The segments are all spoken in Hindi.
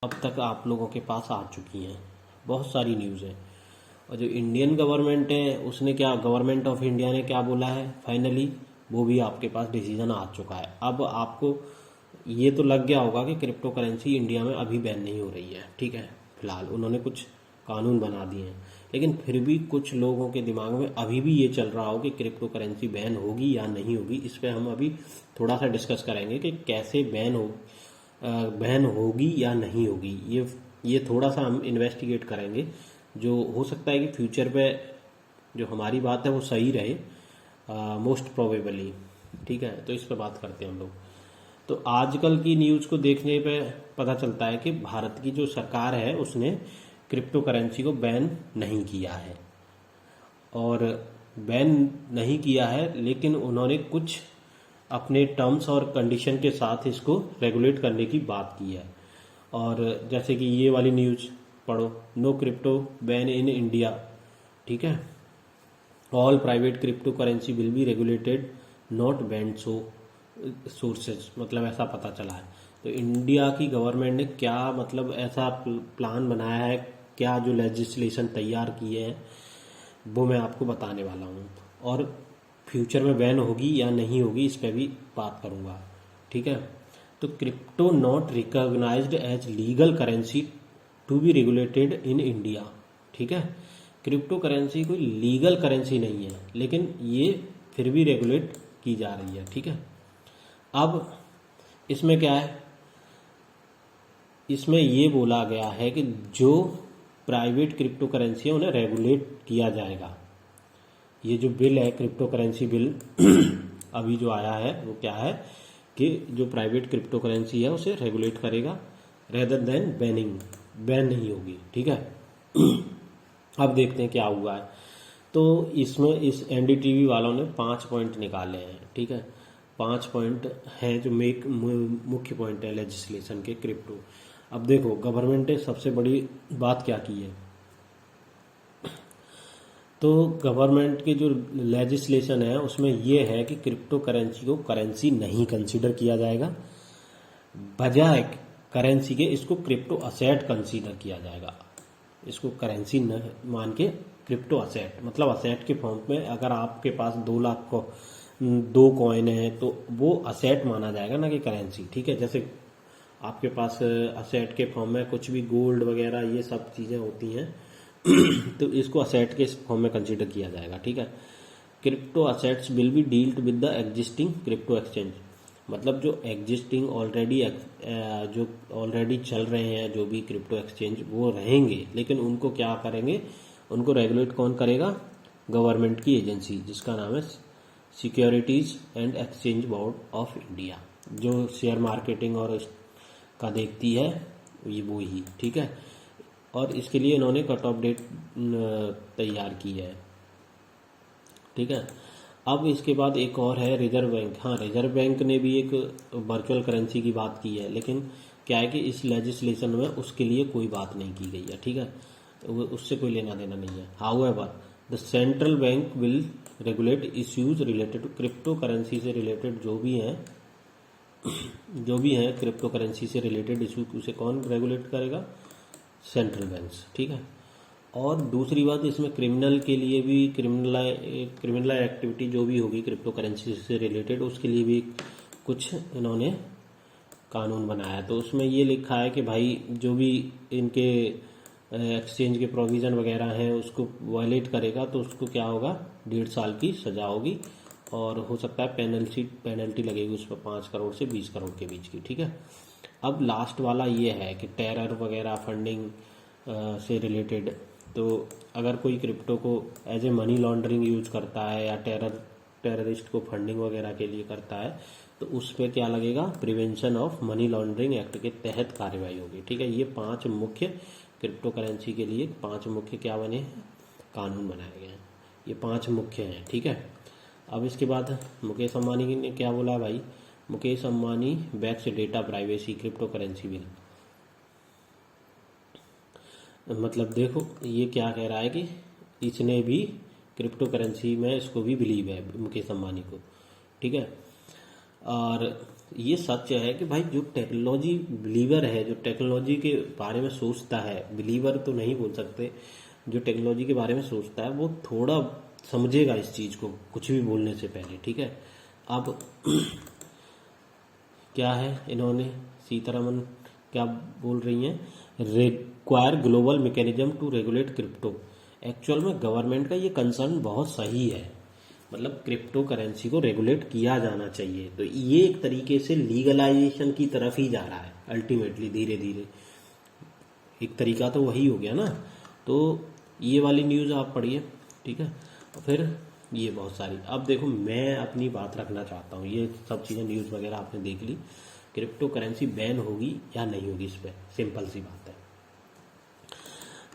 अब तक आप लोगों के पास आ चुकी हैं, बहुत सारी न्यूज़ है। और जो इंडियन गवर्नमेंट है उसने क्या, गवर्नमेंट ऑफ इंडिया ने क्या बोला है फाइनली, वो भी आपके पास डिसीजन आ चुका है। अब आपको ये तो लग गया होगा कि क्रिप्टो करेंसी इंडिया में अभी बैन नहीं हो रही है, ठीक है। फिलहाल उन्होंने कुछ कानून बना दिए हैं, लेकिन फिर भी कुछ लोगों के दिमाग में अभी भी ये चल रहा हो कि क्रिप्टो करेंसी बैन होगी या नहीं होगी। इस पर हम अभी थोड़ा सा डिस्कस करेंगे कि कैसे बैन होगी या नहीं होगी। ये थोड़ा सा हम इन्वेस्टिगेट करेंगे। जो हो सकता है कि फ्यूचर पे जो हमारी बात है वो सही रहे, मोस्ट प्रोबेबली, ठीक है। तो इस पे बात करते हैं हम लोग। तो आजकल की न्यूज़ को देखने पे पता चलता है कि भारत की जो सरकार है उसने क्रिप्टो करेंसी को बैन नहीं किया है, और बैन नहीं किया है, लेकिन उन्होंने कुछ अपने टर्म्स और कंडीशन के साथ इसको रेगुलेट करने की बात की है। और जैसे कि ये वाली न्यूज़ पढ़ो, no crypto ban in India, ठीक है। All private crypto currency will be regulated not banned sources, मतलब ऐसा पता चला है। तो इंडिया की गवर्नमेंट ने क्या मतलब ऐसा प्लान बनाया है, क्या जो लेजिस्लेशन तैयार किए हैं वो मैं आपको बताने वाला हूँ। और फ्यूचर में बैन होगी या नहीं होगी इस पर भी बात करूँगा, ठीक है। तो crypto not recognised as legal currency to be regulated in India, ठीक है। क्रिप्टो करेंसी कोई लीगल करेंसी नहीं है, लेकिन ये फिर भी रेगुलेट की जा रही है, ठीक है। अब इसमें क्या है, इसमें ये बोला गया है कि जो प्राइवेट क्रिप्टो करेंसी है उन्हें रेगुलेट किया जाएगा। ये जो बिल है, क्रिप्टो करेंसी बिल अभी जो आया है वो क्या है कि जो प्राइवेट क्रिप्टो करेंसी है उसे रेगुलेट करेगा, रेदर देन बैनिंग, बैन नहीं होगी, ठीक है। अब देखते हैं क्या हुआ है। तो इसमें इस एनडीटीवी वालों ने 5 पॉइंट निकाले हैं, ठीक है। 5 पॉइंट हैं जो मुख्य पॉइंट है लेजिस्लेशन के क्रिप्टो। अब देखो, गवर्नमेंट ने सबसे बड़ी बात क्या की है। तो गवर्नमेंट की जो लेजिस्लेशन है उसमें यह है कि क्रिप्टो करेंसी को करेंसी नहीं कंसीडर किया जाएगा, बजाय करेंसी के इसको क्रिप्टो असेट कंसीडर किया जाएगा। इसको करेंसी न मान के क्रिप्टो असेट, मतलब असेट के फॉर्म में, अगर आपके पास 2 लाख को 2 कॉइन है तो वो असेट माना जाएगा, ना कि करेंसी, ठीक है। जैसे आपके पास असेट के फॉर्म में कुछ भी गोल्ड वगैरह ये सब चीज़ें होती हैं तो इसको असेट के फॉर्म में कंसीडर किया जाएगा, ठीक है। Crypto assets will be dealt with the existing crypto exchange, मतलब जो एग्जिस्टिंग जो ऑलरेडी चल रहे हैं जो भी क्रिप्टो एक्सचेंज वो रहेंगे, लेकिन उनको क्या करेंगे, उनको रेगुलेट कौन करेगा, गवर्नमेंट की एजेंसी जिसका नाम है securities and exchange board of India, जो शेयर मार्केटिंग और का देखती है, ये वो ही, ठीक है। और इसके लिए इन्होंने कट ऑफ डेट तैयार की है, ठीक है। अब इसके बाद एक और है रिजर्व बैंक। हाँ, रिजर्व बैंक ने भी एक वर्चुअल करेंसी की बात की है, लेकिन क्या है कि इस लेजिस्लेशन में उसके लिए कोई बात नहीं की गई है, ठीक है। तो उससे कोई लेना देना नहीं है। However the central bank will regulate issues related to crypto currency से रिलेटेड जो भी हैं क्रिप्टो करेंसी से रिलेटेड इशू, उसे कौन रेगुलेट करेगा, सेंट्रल बैंक्स, ठीक है। और दूसरी बात, इसमें क्रिमिनल के लिए भी क्रिमिनल एक्टिविटी जो भी होगी क्रिप्टो करेंसी से रिलेटेड, उसके लिए भी कुछ इन्होंने कानून बनाया। तो उसमें ये लिखा है कि भाई जो भी इनके एक्सचेंज के प्रोविज़न वगैरह हैं उसको वायलेट करेगा तो उसको क्या होगा, 1.5 साल की सज़ा होगी, और हो सकता है पेनल्टी लगेगी उस पर 5 करोड़ से 20 करोड़ के बीच की, ठीक है। अब लास्ट वाला ये है कि टेरर वगैरह फंडिंग से रिलेटेड, तो अगर कोई क्रिप्टो को as a money laundering use करता है या टेररिस्ट को फंडिंग वगैरह के लिए करता है तो उस पर क्या लगेगा, prevention of money laundering act के तहत कार्रवाई होगी, ठीक है। ये 5 मुख्य क्रिप्टो करेंसी के लिए 5 मुख्य क्या बने हैं, कानून बनाए गए हैं। ये 5 मुख्य हैं, ठीक है। अब इसके बाद मुकेश अंबानी ने क्या बोला भाई, Mukesh Ambani backs data privacy crypto currency bill. मतलब देखो ये क्या कह रहा है कि इसने भी क्रिप्टो करेंसी में इसको भी बिलीव है मुकेश अंबानी को, ठीक है। और ये सच है कि भाई जो टेक्नोलॉजी बिलीवर है, जो टेक्नोलॉजी के बारे में सोचता है, बिलीवर तो नहीं बोल सकते, जो टेक्नोलॉजी के बारे में सोचता है वो थोड़ा समझेगा इस चीज़ को कुछ भी बोलने से पहले, ठीक है। अब क्या है, इन्होंने सीतारमन क्या बोल रही हैं, require global mechanism to regulate crypto. Actual में गवर्नमेंट का ये कंसर्न बहुत सही है, मतलब क्रिप्टो करेंसी को रेगुलेट किया जाना चाहिए। तो ये एक तरीके से लीगलाइजेशन की तरफ ही जा रहा है अल्टीमेटली, धीरे धीरे एक तरीका तो वही हो गया ना। तो ये वाली न्यूज़ आप पढ़िए, ठीक है। फिर ये बहुत सारी, अब देखो मैं अपनी बात रखना चाहता हूँ, ये सब चीज़ें न्यूज़ वगैरह आपने देख ली, क्रिप्टो करेंसी बैन होगी या नहीं होगी, इस पर सिंपल सी बात है।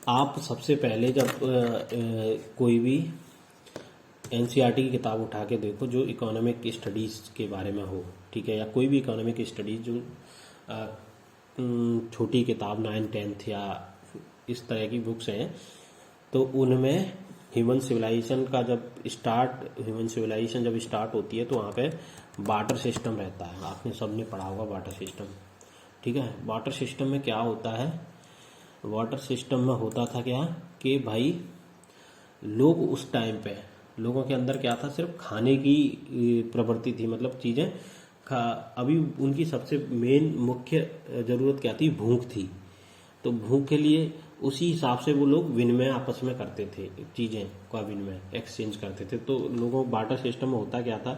आप सबसे पहले जब कोई भी एनसीईआरटी की किताब उठा के देखो जो इकोनॉमिक स्टडीज़ के बारे में हो, ठीक है, या कोई भी इकोनॉमिक स्टडीज जो छोटी किताब 9th-10th या इस तरह की बुक्स हैं, तो उनमें ह्यूमन सिविलाइजेशन जब स्टार्ट होती है तो वहाँ पे बार्टर सिस्टम रहता है। आपने सबने पढ़ा होगा बार्टर सिस्टम, ठीक है। बार्टर सिस्टम में क्या होता है, वाटर सिस्टम में होता था क्या कि भाई लोग उस टाइम पे, लोगों के अंदर क्या था, सिर्फ खाने की प्रवृत्ति थी, मतलब चीज़ें अभी उनकी सबसे मेन मुख्य ज़रूरत क्या थी, भूख थी। तो भूख के लिए उसी हिसाब से वो लोग विनिमय आपस में करते थे, चीज़ें का विनिमय एक्सचेंज करते थे। तो लोगों बार्टर सिस्टम में होता क्या था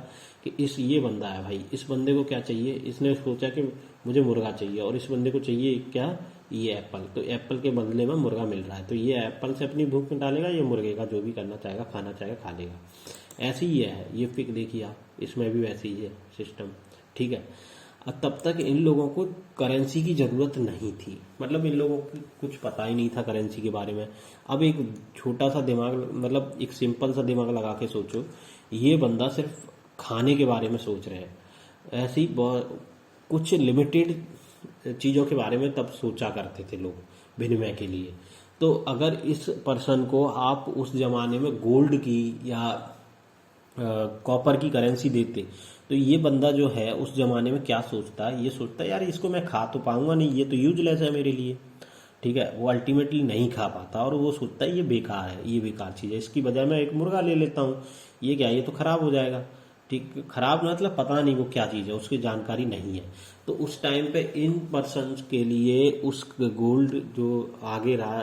कि ये बंदा है भाई, इस बंदे को क्या चाहिए, इसने सोचा कि मुझे मुर्गा चाहिए और इस बंदे को चाहिए क्या, ये एप्पल, तो एप्पल के बदले में मुर्गा मिल रहा है, तो ये एप्पल से अपनी भूख मिटालेगा, ये मुर्गे का जो भी करना चाहेगा, खाना चाहेगा खा लेगा। ऐसे ही है ये फिक, देखिए आप, इसमें भी वैसे ही है सिस्टम, ठीक है। तब तक इन लोगों को करेंसी की ज़रूरत नहीं थी, मतलब इन लोगों को कुछ पता ही नहीं था करेंसी के बारे में। अब एक छोटा सा दिमाग, मतलब एक सिंपल सा दिमाग लगा के सोचो, ये बंदा सिर्फ खाने के बारे में सोच रहे हैं, ऐसी कुछ लिमिटेड चीज़ों के बारे में तब सोचा करते थे लोग विनिमय के लिए। तो अगर इस पर्सन को आप उस जमाने में गोल्ड की या कॉपर की करेंसी देते, तो ये बंदा जो है उस जमाने में क्या सोचता है, ये सोचता है यार इसको मैं खा तो पाऊंगा नहीं, ये तो यूजलेस है मेरे लिए, ठीक है। वो अल्टीमेटली नहीं खा पाता और वो सोचता है ये बेकार है, ये बेकार चीज़ है, इसकी बजाय मैं एक मुर्गा ले लेता हूँ, ये क्या, ये तो खराब हो जाएगा, ठीक। खराब मतलब पता नहीं वो क्या चीज़ है, उसकी जानकारी नहीं है। तो उस टाइम पे इन पर्सन के लिए उस गोल्ड जो आगे रहा,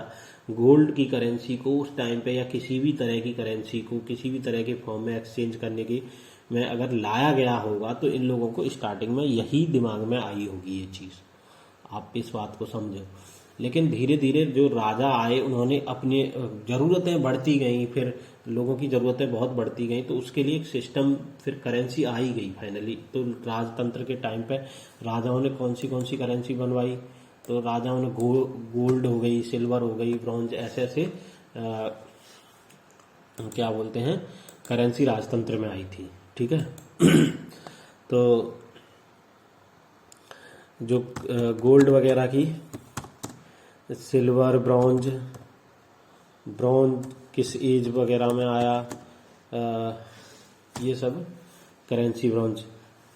गोल्ड की करेंसी को उस टाइम पे या किसी भी तरह की करेंसी को किसी भी तरह के फॉर्म में एक्सचेंज करने की में अगर लाया गया होगा, तो इन लोगों को स्टार्टिंग में यही दिमाग में आई होगी ये चीज़, आप इस बात को समझो। लेकिन धीरे धीरे जो राजा आए उन्होंने अपनी ज़रूरतें बढ़ती गई, फिर लोगों की ज़रूरतें बहुत बढ़ती गई, तो उसके लिए एक सिस्टम, फिर करेंसी आ ही गई फाइनली। तो राजतंत्र के टाइम पे राजाओं ने कौन सी करेंसी बनवाई, तो राजाओं ने गोल्ड हो गई, सिल्वर हो गई, ब्रॉन्ज, ऐसे ऐसे क्या बोलते हैं, करेंसी राजतंत्र में आई थी, ठीक है। तो जो गोल्ड वगैरह की, सिल्वर, ब्रॉन्ज किस एज वगैरह में आया, ये सब करेंसी ब्रॉन्ज,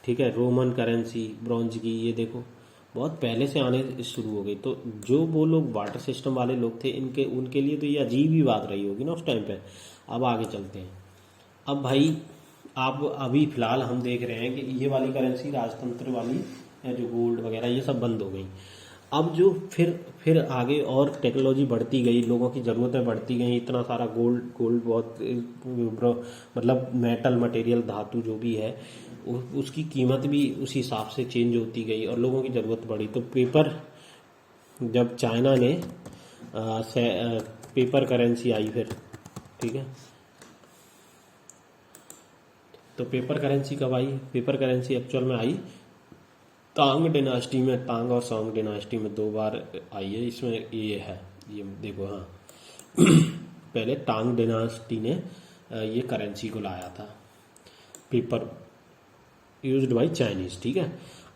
ठीक है। रोमन करेंसी ब्रॉन्ज की, ये देखो बहुत पहले से आने शुरू हो गई। तो जो वो लोग वाटर सिस्टम वाले लोग थे, उनके लिए तो ये अजीब ही बात रही होगी ना उस टाइम पे। अब आगे चलते हैं। अब भाई आप अभी फिलहाल हम देख रहे हैं कि ये वाली करेंसी राजतंत्र वाली या जो गोल्ड वगैरह ये सब बंद हो गई। अब जो फिर आगे और टेक्नोलॉजी बढ़ती गई, लोगों की ज़रूरतें बढ़ती गई, इतना सारा गोल्ड बहुत, मतलब मेटल मटेरियल, धातु जो भी है उसकी कीमत भी उस हिसाब से चेंज होती गई और लोगों की ज़रूरत बढ़ी। तो जब चाइना ने पेपर करेंसी आई फिर, ठीक है। तो पेपर करेंसी कब आई, पेपर करेंसी एक्चुअल में आई तांग डिनास्टी में, तांग और सॉन्ग डिनास्टी में 2 बार आई है। इसमें ये है, ये देखो, हाँ पहले तांग डिनास्टी ने ये करेंसी को लाया था, पेपर यूज्ड बाय चाइनीज, ठीक है।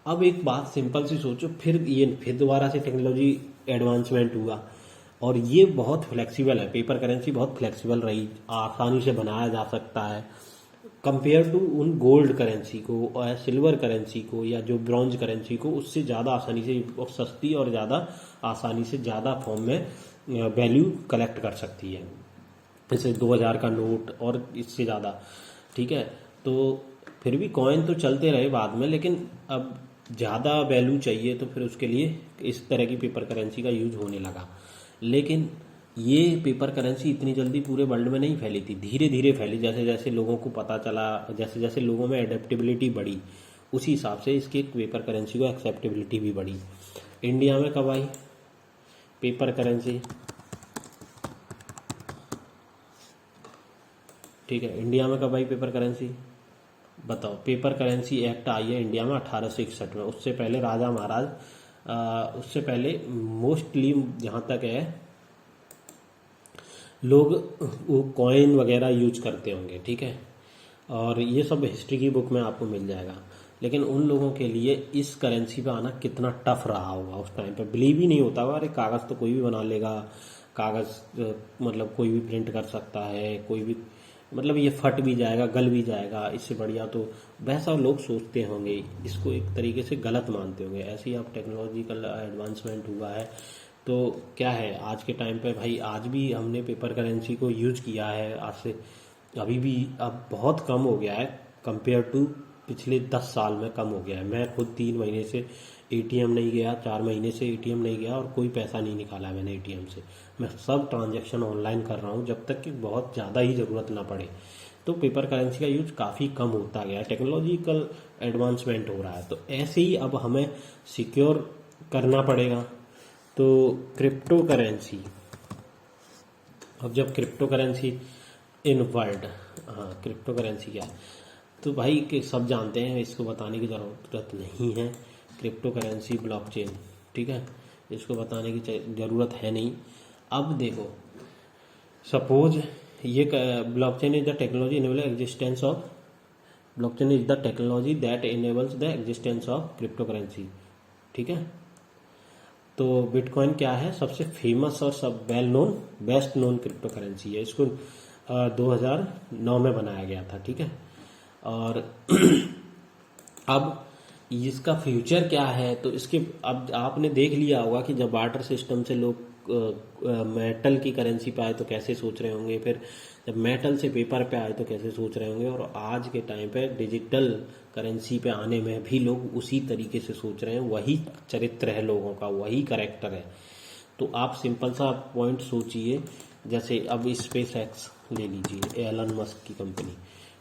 अब एक बात सिंपल सी सोचो, फिर दोबारा से टेक्नोलॉजी एडवांसमेंट हुआ और ये बहुत फ्लेक्सिबल है, पेपर करेंसी बहुत फ्लेक्सिबल रही, आसानी से बनाया जा सकता है, कंपेयर टू उन गोल्ड करेंसी को और सिल्वर करेंसी को या जो ब्रॉन्ज करेंसी को, उससे ज़्यादा आसानी से और सस्ती और ज़्यादा आसानी से ज़्यादा फॉर्म में वैल्यू कलेक्ट कर सकती है, जैसे 2000 का नोट और इससे ज़्यादा। ठीक है, तो फिर भी कॉइन तो चलते रहे बाद में, लेकिन अब ज़्यादा वैल्यू चाहिए तो फिर उसके लिए इस तरह की पेपर करेंसी का यूज होने लगा। लेकिन ये पेपर करेंसी इतनी जल्दी पूरे वर्ल्ड में नहीं फैली थी, धीरे धीरे फैली। जैसे जैसे लोगों को पता चला, जैसे जैसे लोगों में एडेप्टेबिलिटी बढ़ी, उसी हिसाब से इसकी पेपर करेंसी को एक्सेप्टेबिलिटी भी बढ़ी। इंडिया में कब आई पेपर करेंसी? ठीक है, इंडिया में कब आई पेपर करेंसी बताओ। पेपर करेंसी एक्ट आई है इंडिया में 1861 में। उससे पहले राजा महाराज, उससे पहले मोस्टली जहाँ तक है लोग वो कॉइन वगैरह यूज करते होंगे। ठीक है, और ये सब हिस्ट्री की बुक में आपको मिल जाएगा। लेकिन उन लोगों के लिए इस करेंसी पे आना कितना टफ रहा होगा उस टाइम पे, बिलीव ही नहीं होता होगा। अरे कागज़ तो कोई भी बना लेगा, कागज़ मतलब कोई भी प्रिंट कर सकता है, कोई भी, मतलब ये फट भी जाएगा, गल भी जाएगा, इससे बढ़िया तो, वैसा लोग सोचते होंगे, इसको एक तरीके से गलत मानते होंगे। ऐसे ही अब टेक्नोलॉजिकल एडवांसमेंट हुआ है तो क्या है, आज के टाइम पे भाई आज भी हमने पेपर करेंसी को यूज किया है। आज से अभी भी अब बहुत कम हो गया है, कंपेयर टू पिछले 10 साल में कम हो गया है। मैं खुद 3 महीने से एटीएम नहीं गया, 4 महीने से एटीएम नहीं गया और कोई पैसा नहीं निकाला मैंने एटीएम से। मैं सब ट्रांजैक्शन ऑनलाइन कर रहा हूँ जब तक कि बहुत ज़्यादा ही ज़रूरत ना पड़े। तो पेपर करेंसी का यूज काफ़ी कम होता गया है, टेक्नोलॉजिकल एडवांसमेंट हो रहा है। तो ऐसे ही अब हमें सिक्योर करना पड़ेगा। तो क्रिप्टो करेंसी, अब जब क्रिप्टो करेंसी इन वर्ल्ड, हाँ क्रिप्टो करेंसी क्या है तो भाई कि सब जानते हैं, इसको बताने की ज़रूरत नहीं है। क्रिप्टो करेंसी ब्लॉकचेन, ठीक है, इसको बताने की ज़रूरत है नहीं। अब देखो, सपोज ये blockchain is the technology enable existence of, blockchain is the technology that enables the existence of crypto currency. ठीक है, तो बिटकॉइन क्या है, सबसे फेमस और सब well known, best known crypto currency है। इसको 2009 में बनाया गया था। ठीक है, और अब इसका फ्यूचर क्या है, तो इसके अब आपने देख लिया होगा कि जब बार्टर सिस्टम से लोग मेटल की करेंसी पे आए तो कैसे सोच रहे होंगे, फिर जब मेटल से पेपर पे आए तो कैसे सोच रहे होंगे, और आज के टाइम पे डिजिटल करेंसी पे आने में भी लोग उसी तरीके से सोच रहे हैं। वही चरित्र है लोगों का, वही करेक्टर है। तो आप सिंपल सा पॉइंट सोचिए, जैसे अब स्पेस एक्स ले लीजिए, एलन मस्क की कंपनी।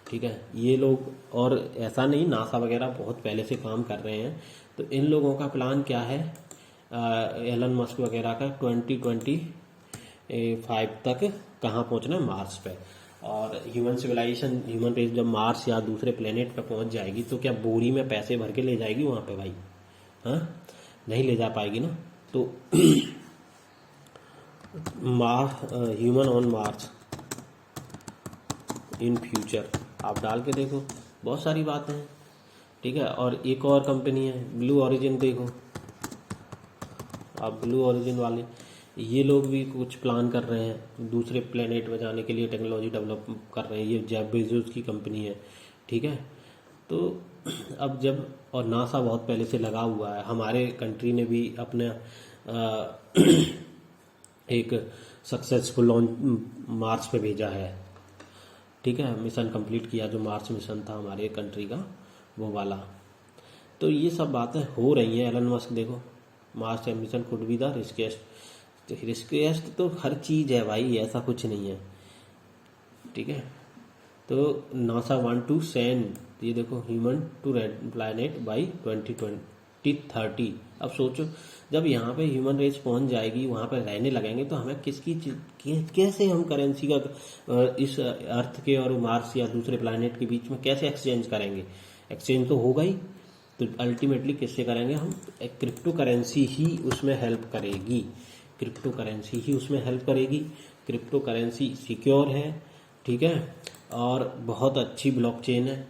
ठीक है, ये लोग, और ऐसा नहीं, नासा वगैरह बहुत पहले से काम कर रहे हैं। तो इन लोगों का प्लान क्या है, एलन मस्क वगैरह का 2025 तक कहाँ पहुँचना है, मार्स पे। और ह्यूमन सिविलाइजेशन, ह्यूमन रेस जब मार्स या दूसरे प्लेनेट पे पहुँच जाएगी तो क्या बोरी में पैसे भर के ले जाएगी वहाँ पे भाई? हाँ, नहीं ले जा पाएगी ना। तो human on Mars in future, आप डाल के देखो, बहुत सारी बातें हैं। ठीक है, और एक और कंपनी है ब्लू ओरिजिन, देखो आप ब्लू ओरिजिन वाले, ये लोग भी कुछ प्लान कर रहे हैं, दूसरे प्लेनेट में जाने के लिए टेक्नोलॉजी डेवलप कर रहे हैं। ये जेफ बेजोस की कंपनी है। ठीक है, तो अब जब, और नासा बहुत पहले से लगा हुआ है, हमारे कंट्री ने भी अपने एक सक्सेसफुल लॉन्च मार्स पे भेजा है। ठीक है, मिशन कंप्लीट किया, जो मार्स मिशन था हमारे कंट्री का, वो वाला। तो ये सब बातें हो रही हैं। एलन मस्क देखो, Mars mission could be the riskiest तो हर चीज़ है भाई, ऐसा कुछ नहीं है। ठीक है, तो नासा वांट टू सेंड, ये देखो, human to red planet by 2030। अब सोचो, जब यहाँ पे ह्यूमन रेस पहुँच जाएगी, वहाँ पे रहने लगेंगे, तो हमें किसकी कैसे हम करेंसी का इस अर्थ के और मार्स या दूसरे प्लैनेट के बीच में कैसे एक्सचेंज करेंगे? एक्सचेंज तो होगा ही, तो अल्टीमेटली किससे करेंगे हम? क्रिप्टो करेंसी ही उसमें हेल्प करेगी, क्रिप्टो करेंसी ही उसमें हेल्प करेगी। क्रिप्टो करेंसी सिक्योर है, ठीक है, और बहुत अच्छी ब्लॉकचेन है।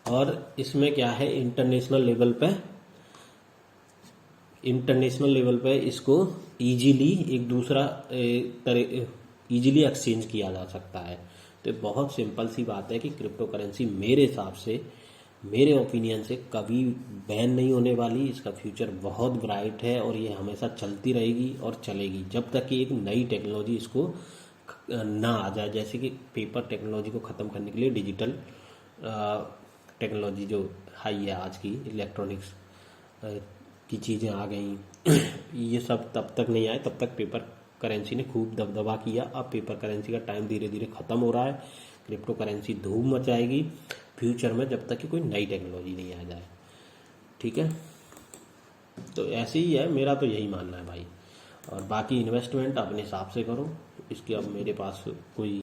और इसमें क्या है, इंटरनेशनल लेवल पे इसको इजीली एक दूसरा इजीली एक्सचेंज किया जा सकता है। तो बहुत सिंपल सी बात है कि क्रिप्टो करेंसी मेरे हिसाब से, मेरे ओपिनियन से कभी बैन नहीं होने वाली। इसका फ्यूचर बहुत ब्राइट है और ये हमेशा चलती रहेगी और चलेगी जब तक कि एक नई टेक्नोलॉजी इसको ना आ जाए। जैसे कि पेपर टेक्नोलॉजी को ख़त्म करने के लिए डिजिटल टेक्नोलॉजी जो हाई है आज की, इलेक्ट्रॉनिक्स की चीज़ें आ गई ये सब तब तक नहीं आए तब तक पेपर करेंसी ने खूब दबदबा किया। अब पेपर करेंसी का टाइम धीरे धीरे ख़त्म हो रहा है। क्रिप्टो करेंसी धूम मचाएगी फ्यूचर में जब तक कि कोई नई टेक्नोलॉजी नहीं आ जाए। ठीक है, तो ऐसे ही है, मेरा तो यही मानना है भाई। और बाकी इन्वेस्टमेंट अपने हिसाब से करो, इसकी अब मेरे पास कोई